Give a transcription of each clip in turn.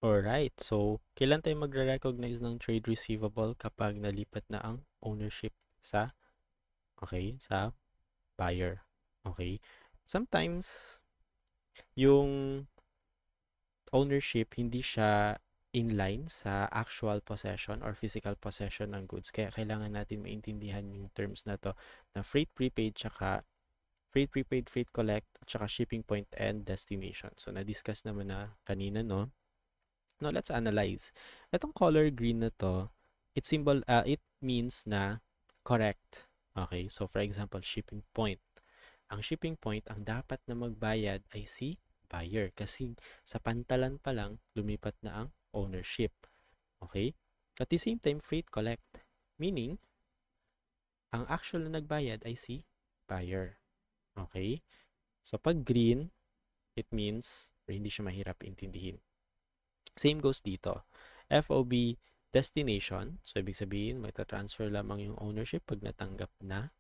Alright, so kailan tayo magre-recognize ng trade receivable kapag nalipat na ang ownership sa, okay, sa buyer. Okay? Sometimes, yung ownership hindi siya inline sa actual possession or physical possession ng goods. Kaya kailangan natin maintindihan yung terms na to na freight prepaid, tsaka freight prepaid, freight collect, at tsaka shipping point and destination. So, na-discuss naman na kanina, no? Now, let's analyze. Itong color green na to, it means na correct. Okay, so for example, shipping point. Ang shipping point, ang dapat na magbayad ay si buyer kasi sa pantalan pa lang, lumipat na ang ownership. Okay? At the same time, freight collect. Meaning, ang actual na nagbayad ay si buyer. Okay? So, pag green, it means, or hindi siya mahirap intindihin. Same goes dito. FOB destination. So, ibig sabihin, may transfer lamang yung ownership pag natanggap na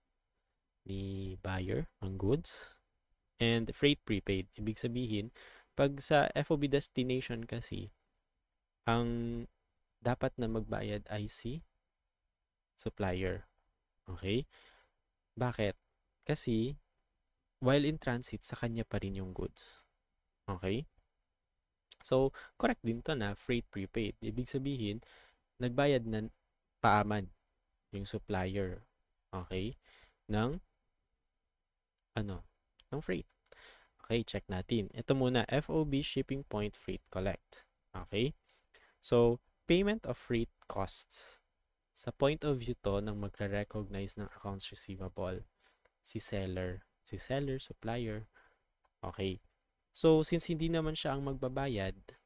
ni buyer ang goods. And freight prepaid. Ibig sabihin, pag sa FOB destination kasi, ang dapat na magbayad ay si supplier. Okay? Bakit? Kasi, while in transit, sa kanya pa rin yung goods. Okay? So, correct din to na freight prepaid. Ibig sabihin, nagbayad na paaman yung supplier. Okay? Ng, ano, ng freight. Okay, check natin. Ito muna, FOB shipping point freight collect. Okay? So, payment of freight costs. Sa point of view to ng magre-recognize ng accounts receivable, si seller. Si seller, supplier. Okay. So, since hindi naman siya ang magbabayad,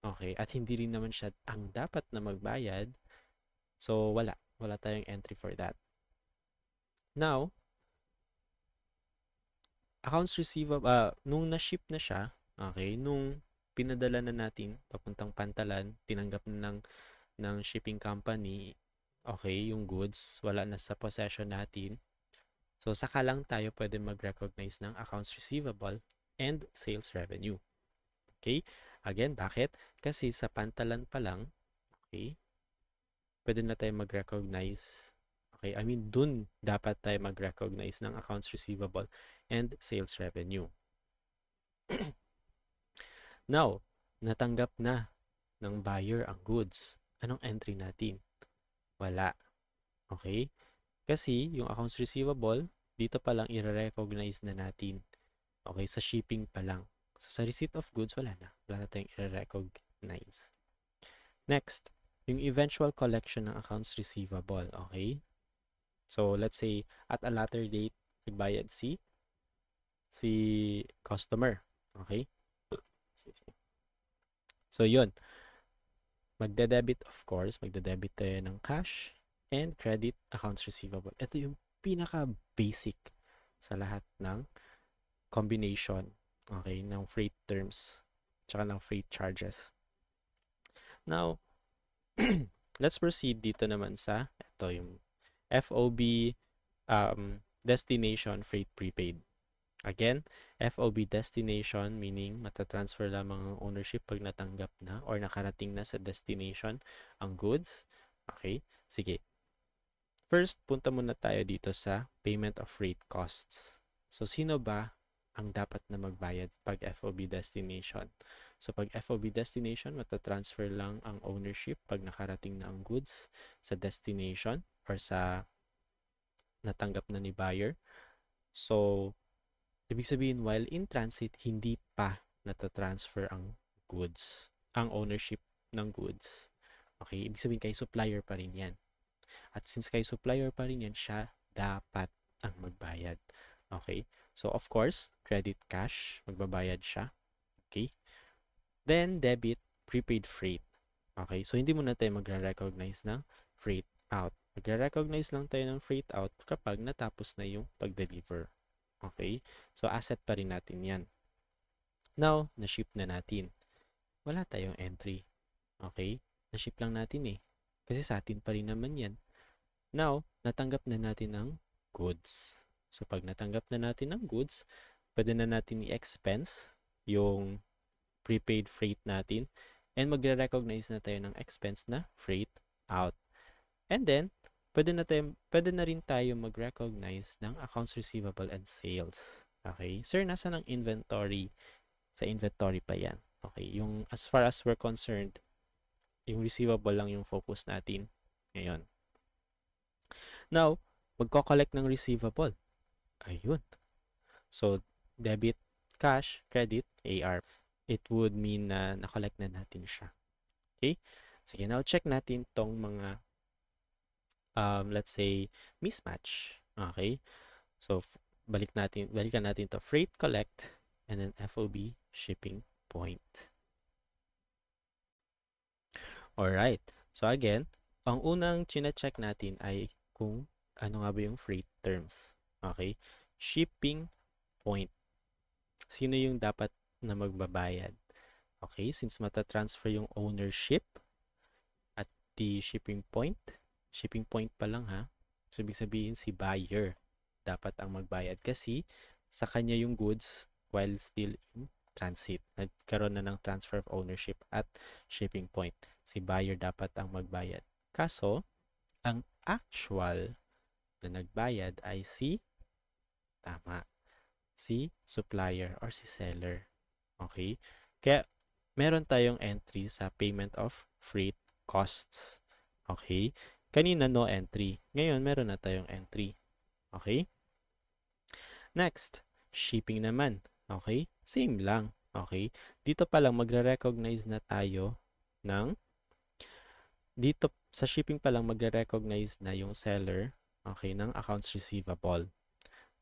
okay, at hindi rin naman siya ang dapat na magbayad, so wala. Wala tayong entry for that. Now, accounts receivable, nung na-ship na siya, okay, nung pinadala na natin papuntang pantalan, tinanggap na ng shipping company, okay, yung goods, wala na sa possession natin. So, saka lang tayo pwede mag-recognize ng accounts receivable and sales revenue. Okay? Again, bakit? Kasi sa pantalan pa lang, okay, pwede na tayo mag-recognize. Okay, I mean, dun dapat tayo mag-recognize ng accounts receivable and sales revenue. Now, natanggap na ng buyer ang goods. Anong entry natin? Wala. Okay? Kasi yung accounts receivable, dito pa lang i-recognize na natin. Okay, sa shipping pa lang. So, sa receipt of goods, wala na. Wala na tayong i-recognize. Next, yung eventual collection ng accounts receivable. Okay? So, let's say, at a later date, nagbayad si customer. Okay? So, yun. Magde-debit, of course. Magde-debit tayo ng cash and credit accounts receivable. Ito yung pinaka-basic sa lahat ng combination, okay, ng freight terms tsaka ng freight charges. Now, let's proceed dito naman sa ito yung FOB destination freight prepaid. Again, FOB destination meaning matatransfer lamang ang ownership pag natanggap na or nakarating na sa destination ang goods. Okay, sige. First, punta muna tayo dito sa payment of freight costs. So, sino ba ang dapat na magbayad pag FOB destination? So, pag FOB destination, matatransfer lang ang ownership pag nakarating na ang goods sa destination or sa natanggap na ni buyer. So, ibig sabihin, while in transit, hindi pa natatransfer ang goods, ang ownership ng goods. Okay, ibig sabihin kay supplier pa rin yan. At since kay supplier pa rin yan, siya dapat ang magbayad. Okay, so of course, credit cash, magbabayad siya. Okay, then debit, prepaid freight. Okay, so hindi muna tayo magre-recognize ng freight out. Magre-recognize lang tayo ng freight out kapag natapos na yung pag-deliver. Okay? So, asset pa rin natin yan. Now, na-ship na natin. Wala tayong entry. Okay? Na-ship lang natin eh. Kasi sa atin pa rin naman yan. Now, natanggap na natin ang goods. So, pag natanggap na natin ang goods, pwede na natin i-expense yung prepaid freight natin And magre-recognize na tayo ng expense na freight out. And then, pwede na rin tayo mag-recognize ng accounts receivable and sales. Okay? Sir, nasa ng inventory? Sa inventory pa yan. Okay? Yung as far as we're concerned, yung receivable lang yung focus natin ngayon. Now, magko-collect ng receivable. Ayun. So, debit, cash, credit, AR. It would mean na na-collect na natin siya. Okay? Sige, now check natin tong mga let's say mismatch. Okay? So, balikan natin to freight collect and then FOB shipping point. Alright. So again, ang unang chine-check natin ay kung ano nga ba yung freight terms. Okay? Shipping point. Sino yung dapat na magbabayad? Okay? Since mata-transfer yung ownership at the shipping point pa lang ha. So, ibig sabihin si buyer dapat ang magbayad kasi sa kanya yung goods while still in transit. Nagkaroon na ng transfer of ownership at shipping point. Si buyer dapat ang magbayad. Kaso, ang actual na nagbayad ay si supplier or si seller. Okay? Kaya, meron tayong entry sa payment of freight costs. Okay? Kanina, no entry. Ngayon, meron na tayong entry. Okay? Next, shipping naman. Okay? Same lang. Okay? Dito pa lang, magre-recognize na tayo ng dito sa shipping pa lang magre-recognize na yung seller, okay, ng accounts receivable.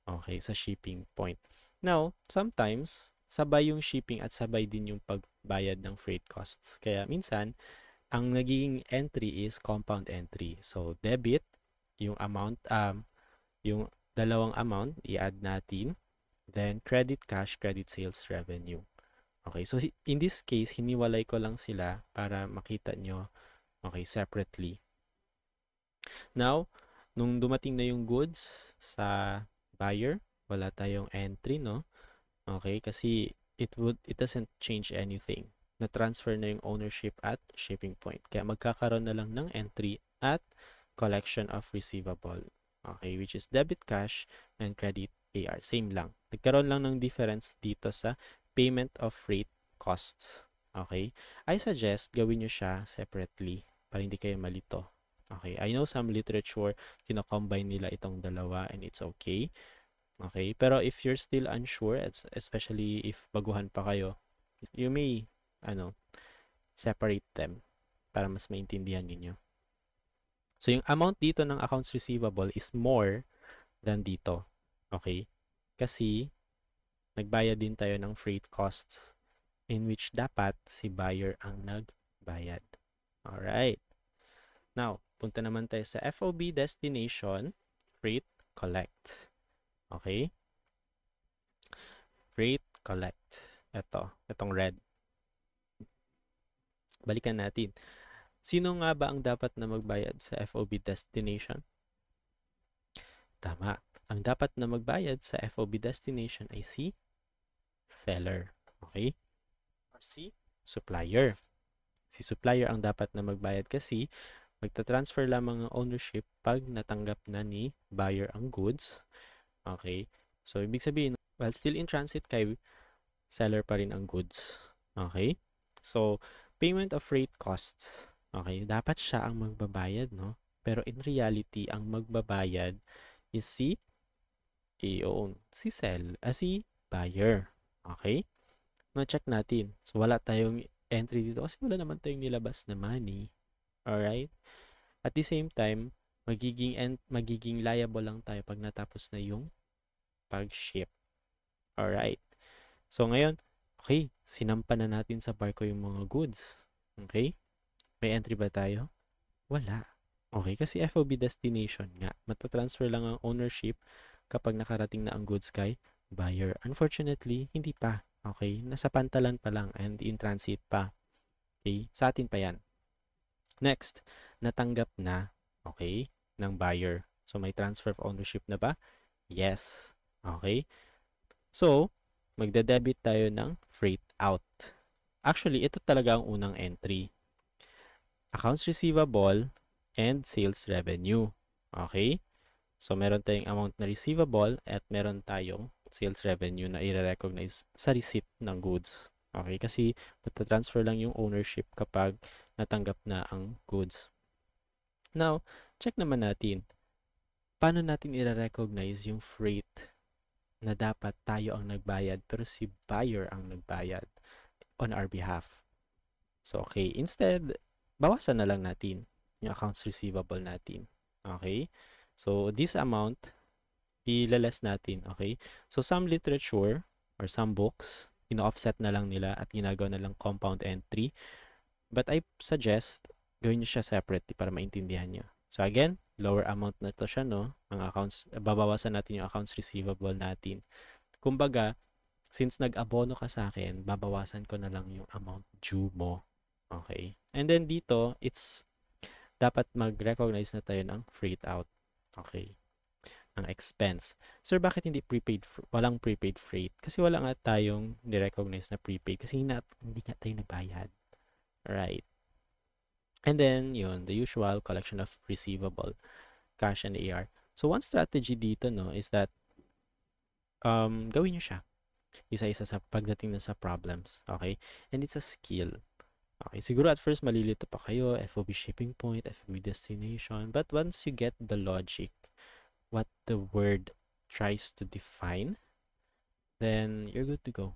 Okay, sa shipping point. Now, sometimes, sabay yung shipping at sabay din yung pagbayad ng freight costs. Kaya minsan, ang naging entry is compound entry. So, debit, yung amount, yung dalawang amount, i-add natin. Then, credit cash, credit sales revenue. Okay, so in this case, hiniwalay ko lang sila para makita nyo, okay, separately. Now, nung dumating na yung goods sa buyer, wala tayong entry, no? Okay, kasi it doesn't change anything. Na-transfer na yung ownership at shipping point. Kaya magkakaroon na lang ng entry at collection of receivable. Okay, which is debit cash and credit AR. Same lang. Nagkaroon lang ng difference dito sa payment of freight costs. Okay? I suggest gawin nyo siya separately para hindi kayo malito. Okay? I know some literature, kino-combine nila itong dalawa and it's okay. Okay? Pero if you're still unsure, especially if baguhan pa kayo, you may separate them para mas maintindihan ninyo. So, yung amount dito ng accounts receivable is more than dito. Okay? Kasi, nagbayad din tayo ng freight costs in which dapat si buyer ang nagbayad. Alright. Now, punta naman tayo sa FOB destination, freight collect. Okay? Freight collect. Itong red. Balikan natin. Sino nga ba ang dapat na magbayad sa FOB destination? Tama. Ang dapat na magbayad sa FOB destination ay si seller. Okay? Or si supplier. Si supplier ang dapat na magbayad kasi magta-transfer lamang ang ownership pag natanggap na ni buyer ang goods. Okay? So, ibig sabihin, while still in transit kay seller pa rin ang goods. Okay? So, payment of freight costs. Okay? Dapat siya ang magbabayad, no? Pero in reality, ang magbabayad is si buyer. Okay? Na-check natin. So, wala tayong entry dito kasi wala naman tayong nilabas na money. Alright? At the same time, magiging liable lang tayo pag natapos na yung pag-ship. Alright? So, ngayon, okay, sinampa na natin sa barko yung mga goods. Okay? May entry ba tayo? Wala. Okay, kasi FOB destination nga. Matatransfer lang ang ownership kapag nakarating na ang goods kay buyer. Unfortunately, hindi pa. Okay? Nasa pantalan pa lang and in transit pa. Okay? Sa atin pa yan. Next, natanggap na, okay, ng buyer. So, may transfer of ownership na ba? Yes. Okay? So, magde-debit tayo ng freight out. Actually, ito talaga ang unang entry. Accounts receivable and sales revenue. Okay? So, meron tayong amount na receivable at meron tayong sales revenue na i-recognize sa receipt ng goods. Okay? Kasi matatransfer lang yung ownership kapag natanggap na ang goods. Now, check naman natin. Paano natin i-recognize yung freight na dapat tayo ang nagbayad pero si buyer ang nagbayad on our behalf? So, okay. Instead, bawasan na lang natin yung accounts receivable natin. Okay? So, this amount, ilaless natin. Okay? So, some literature or some books, ino-offset na lang nila at ginagawa na lang compound entry. But I suggest, gawin nyo siya separately para maintindihan nyo. So, again, lower amount na to siya, no? Ang accounts, babawasan natin yung accounts receivable natin. Kumbaga, since nag-abono ka sa akin, babawasan ko na lang yung amount due mo. Okay. And then dito, it's dapat mag-recognize na tayo ng freight out. Okay. Ang expense. Sir, bakit hindi prepaid? Walang prepaid freight? Kasi wala nga tayong ni-recognize na prepaid kasi hindi nga tayo nagbayad. Right. And then, yun, the usual collection of receivable, cash and AR. So, one strategy dito, no, is that gawin nyo siya. Isa-isa sa pagdating na sa problems. Okay? And it's a skill. Okay, siguro at first malilito pa kayo, FOB shipping point, FOB destination. But once you get the logic, what the word tries to define, then you're good to go.